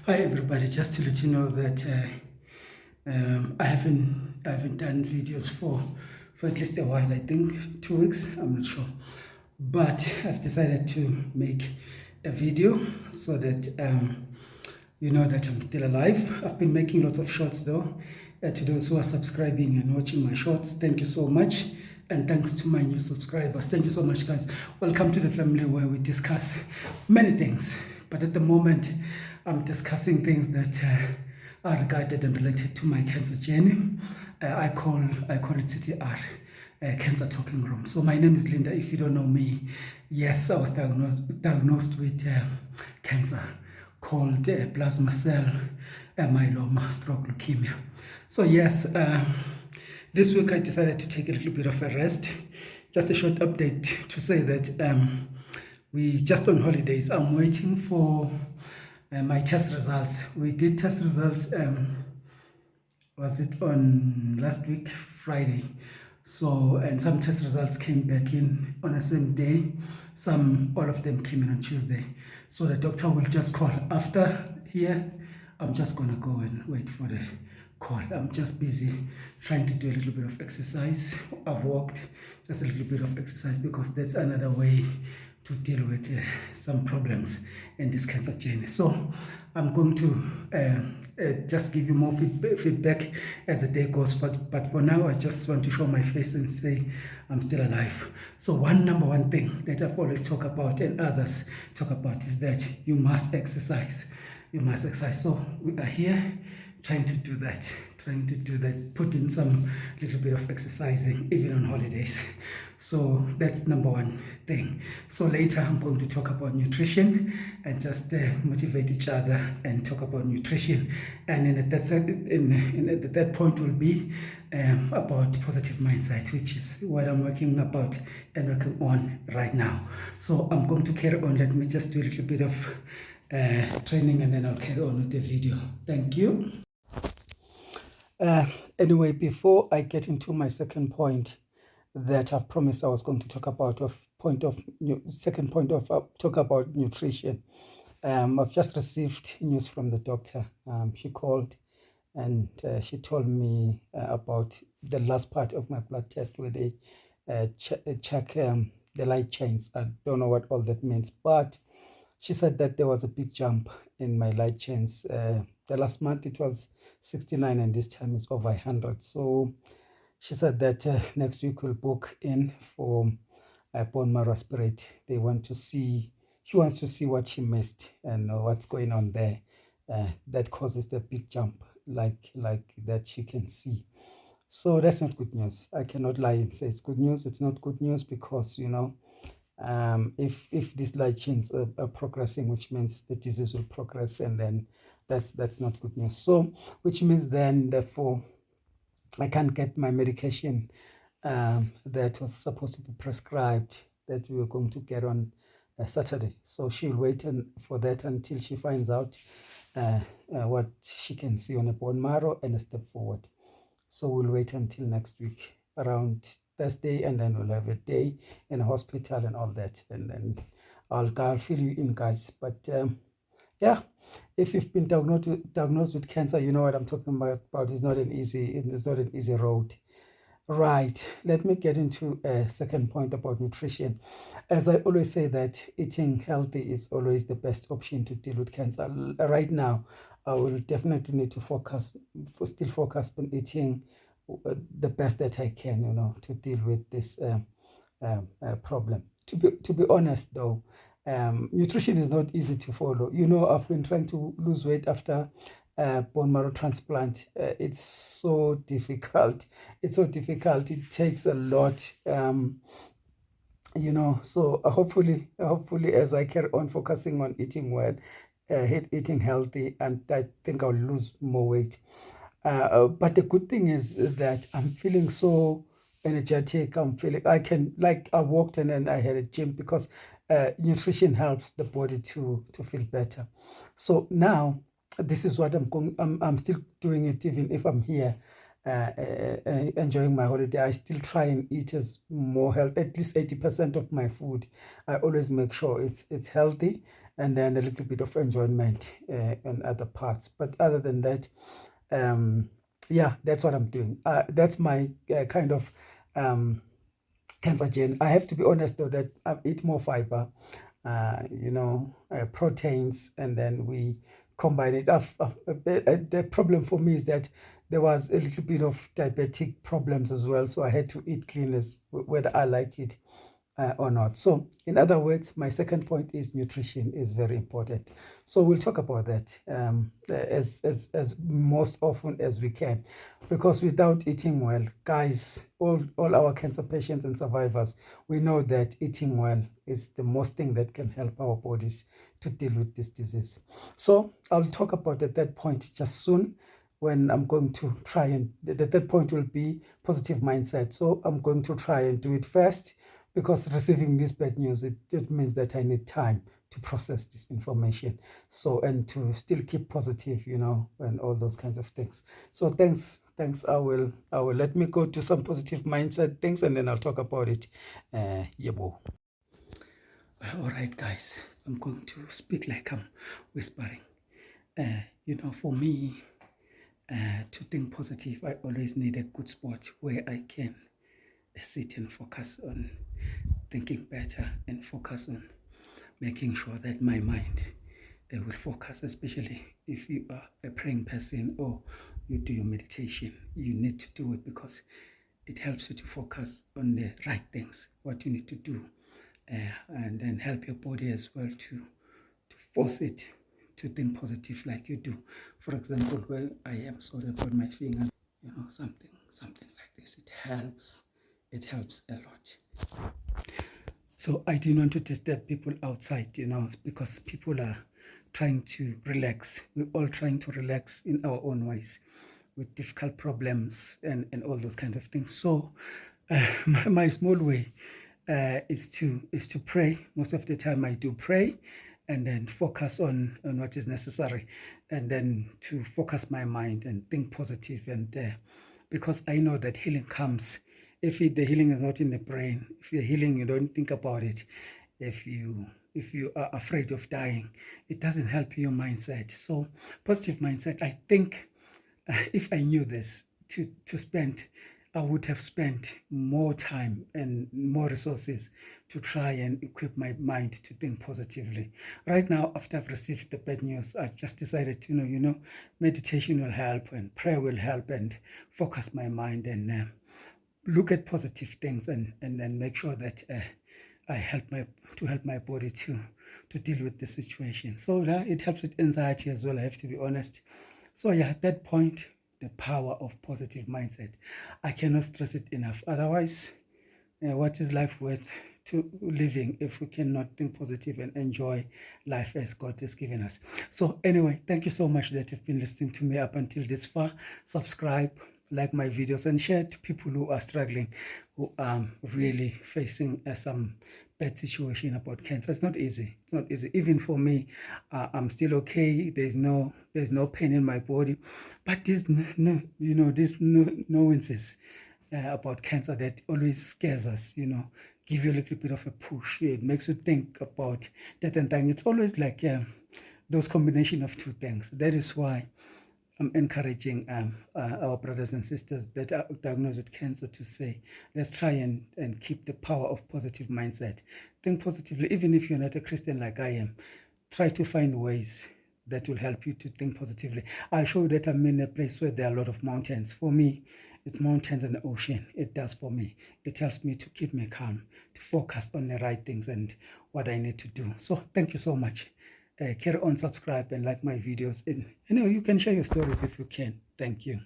Hi everybody, just to let you know that I haven't done videos for at least a while. I think 2 weeks. I'm not sure, but I've decided to make a video so that you know that I'm still alive. I've been making lots of shorts though. To those who are subscribing and watching my shorts, thank you so much. And thanks to my new subscribers. Thank you so much, guys. Welcome to the family where we discuss many things. But at the moment, I'm discussing things that are regarded and related to my cancer journey. I call it CTR, Cancer Talking Room. So my name is Linda. If you don't know me, yes, I was diagnosed with cancer called plasma cell myeloma stroke leukemia. So yes, this week I decided to take a little bit of a rest. Just a short update to say that we just on holidays. I'm waiting for my test results. We did test results. Was it on last week Friday? So, and some test results came back in on the same day. All of them came in on Tuesday. So the doctor will just call after here. I'm just gonna go and wait for the call. I'm just busy trying to do a little bit of exercise. I've walked, just a little bit of exercise, because that's another way to deal with some problems in this cancer journey. So I'm going to just give you more feedback as the day goes. But for now, I just want to show my face and say I'm still alive. So number one thing that I've always talked about and others talk about is that you must exercise. You must exercise. So we are here trying to do that, put in some little bit of exercising, even on holidays. So that's number one thing. So later I'm going to talk about nutrition and just motivate each other and talk about nutrition. And then at the third point will be about positive mindset, which is what I'm working about and working on right now. So I'm going to carry on. Let me just do a little bit of training, and then I'll carry on with the video. Thank you. Anyway, before I get into my second point that I've promised I was going to talk about, second point of talk about nutrition. I've just received news from the doctor. She called and she told me about the last part of my blood test where they check the light chains. I don't know what all that means, but she said that there was a big jump in my light chains. The last month it was 69, and this time it's over 100. So she said that next week we'll book in for bone marrow aspirate. She wants to see what she missed and what's going on there that causes the big jump, like that she can see. So that's not good news. I cannot lie and say it's good news. It's not good news, because if these light chains are progressing, which means the disease will progress, and then that's not good news. So which means then, therefore, I can't get my medication that was supposed to be prescribed, that we were going to get on Saturday. So she'll wait for that until she finds out what she can see on a bone marrow and a step forward. So we'll wait until next week around Thursday, and then we'll have a day in a hospital and all that, and then I'll fill you in, guys. But yeah, if you've been diagnosed with cancer, you know what I'm talking about. It's not an easy road. Right, let me get into a second point about nutrition. As I always say, that eating healthy is always the best option to deal with cancer. Right now, I will definitely need to still focus on eating the best that I can, to deal with this problem. To be honest, though, nutrition is not easy to follow. I've been trying to lose weight after bone marrow transplant. It's so difficult. It takes a lot. So hopefully, as I carry on focusing on eating well, eating healthy, and I think I'll lose more weight. But the good thing is that I'm feeling so energetic. I walked and then I had a gym, because nutrition helps the body to feel better. So now this is what I'm still doing it, even if I'm here enjoying my holiday, I still try and eat as more health. At least 80% of my food, I always make sure it's healthy, and then a little bit of enjoyment in other parts. But other than that, yeah, that's what I'm doing. That's my kind of cancer journey. I have to be honest though that I eat more fiber, proteins, and then we combine it. The problem for me is that there was a little bit of diabetic problems as well, so I had to eat clean whether I like it or not. So, in other words, my second point is nutrition is very important. So we'll talk about that as most often as we can, because without eating well, guys, all our cancer patients and survivors, we know that eating well is the most thing that can help our bodies to deal with this disease. So I'll talk about the third point just soon, when I'm going to try, and the third point will be positive mindset. So I'm going to try and do it first, because receiving this bad news, it means that I need time to process this information. So, and to still keep positive, and all those kinds of things. So thanks. I will let me go to some positive mindset things, and then I'll talk about it. Yebo. All right, guys, I'm going to speak like I'm whispering. For me, to think positive, I always need a good spot where I can sit and focus on thinking better, and focus on making sure that my mind will focus, especially if you are a praying person or you do your meditation. You need to do it because it helps you to focus on the right things, what you need to do, and then help your body as well to force it to think positive like you do. For example, where I am sorry about my finger, something like this, it helps a lot. So I didn't want to disturb people outside, because people are trying to relax. We're all trying to relax in our own ways with difficult problems and all those kinds of things. So my small way is to pray. Most of the time I do pray, and then focus on what is necessary, and then to focus my mind and think positive. And because I know that healing comes, if the healing is not in the brain, if you're healing, you don't think about it. If you are afraid of dying, it doesn't help your mindset. So positive mindset, I think, if I knew this to spend, I would have spent more time and more resources to try and equip my mind to think positively. Right now, after I've received the bad news, I've just decided to, meditation will help, and prayer will help, and focus my mind, and look at positive things, and then make sure that I help my body to deal with the situation. So it helps with anxiety as well, I have to be honest. So yeah, at that point, the power of positive mindset, I cannot stress it enough. Otherwise, what is life worth to living if we cannot think positive and enjoy life as God has given us? So anyway, thank you so much that you've been listening to me up until this far. Subscribe, like my videos, and share to people who are struggling, who are really facing some bad situation about cancer. It's not easy. Even for me, I'm still okay. There's no pain in my body, but there's these nuances about cancer that always scares us. Give you a little bit of a push. It makes you think about that and thing. It's always like those combination of two things. That is why I'm encouraging our brothers and sisters that are diagnosed with cancer to say, let's try and keep the power of positive mindset. Think positively, even if you're not a Christian like I am. Try to find ways that will help you to think positively. I show that I'm in a place where there are a lot of mountains. For me, it's mountains and the ocean. It does for me. It helps me to keep me calm, to focus on the right things and what I need to do. So thank you so much. Carry on, subscribe, and like my videos. And you can share your stories if you can. Thank you.